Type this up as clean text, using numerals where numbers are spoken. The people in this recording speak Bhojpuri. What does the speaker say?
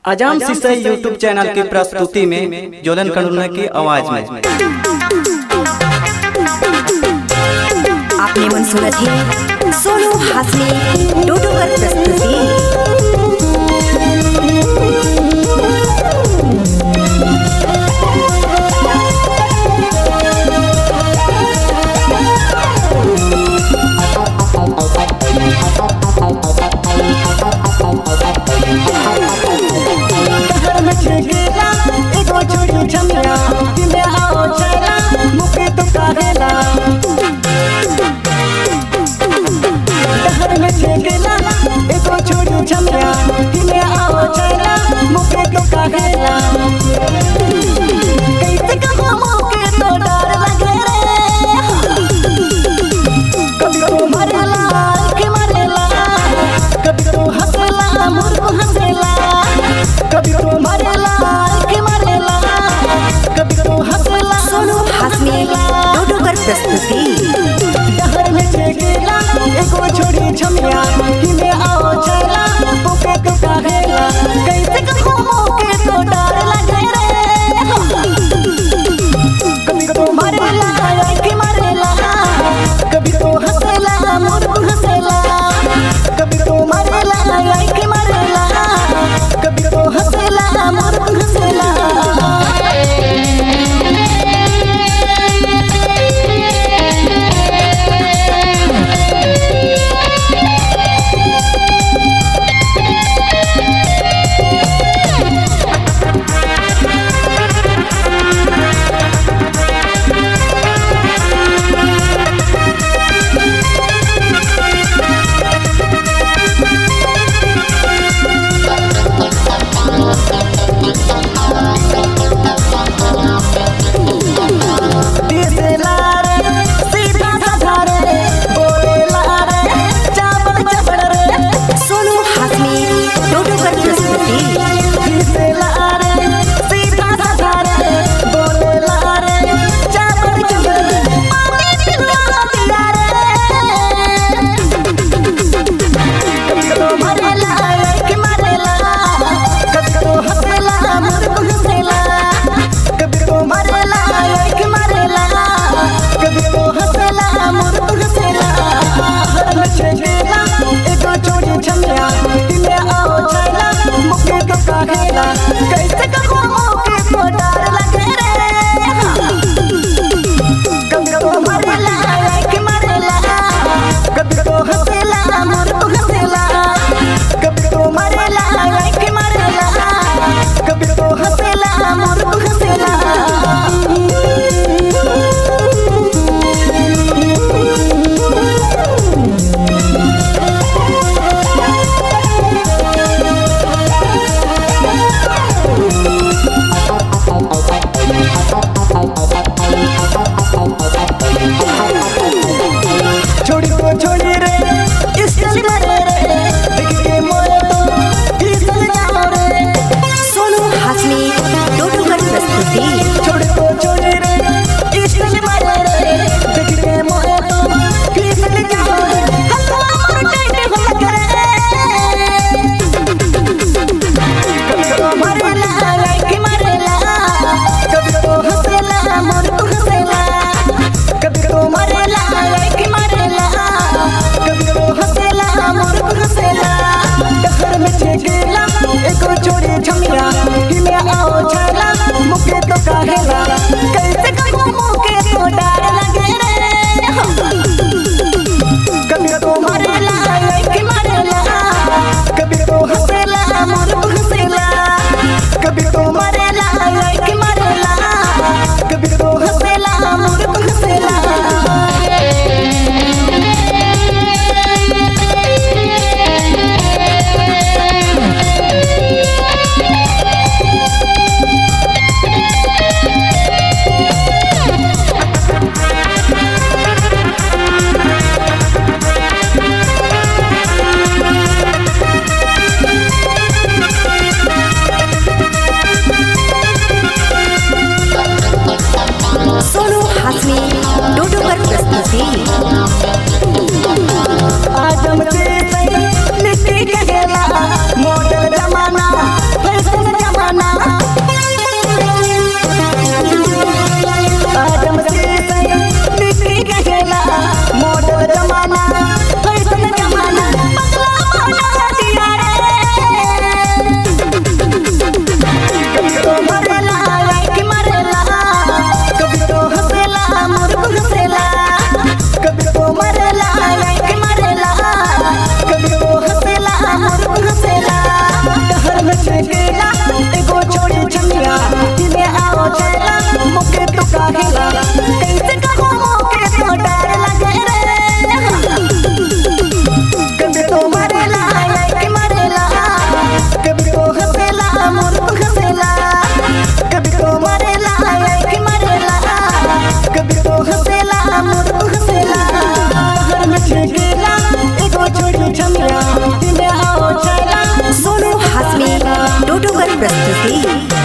अजाम सिसई यूट्यूब चैनल की प्रस्तुति में जोलन कनुल्ला की आवाज में आपने मन सुना थे सोनू हासमी डोडो कर प्रस्तुति। सोनू हासमी डोडो कर प्रस्तुति। डहर में चेकेला एको छोड़ी छमिया कि में आओ चला पोके तो काहेला कैसे कहूं के तो डर लगे रे कभी तो मारेला कि मारेला कभी तो हंसेला मोर हंसेला कभी तो मारेला कि मारेला कभी तो हंसेला मोर हंसेला। कैसे कहूं के तो डर लगे रे कभी तो मारेला कि मारेला कभी तो हंसेला मोर हंसेला कभी तो मारेला कि मारेला कभी तो हंसेला मोर हंसेला। छोड़ी रे इसके मरे रे देख के मोरे तो फिसल जाओ रे। सोनू हासमी डोडो कर प्रस्तुति। छोड़ी रे इसके मरे रे देख के मोरे तो फिसल जाओ रे हल्ला मोर टाइट हो करे कभी तो मारेला कि मारेला कभी तो हंसेला मोर हंसेला कभी तो मारेला कि मारेला कभी तो हंसेला मोर हंसेला। डहर में चेकेला एको छोड़ी छमिया कि में आओ चला मुके तो काहेला कैसे कहूं के तो डर लगे रे कभी तो मारेला कि मारेला कभी तो हंसेला मोर हंसेला कभी तो मारेला कि मारेला कभी तो हंसेला मोर हंसेला। डोडोकर प्रस्तुति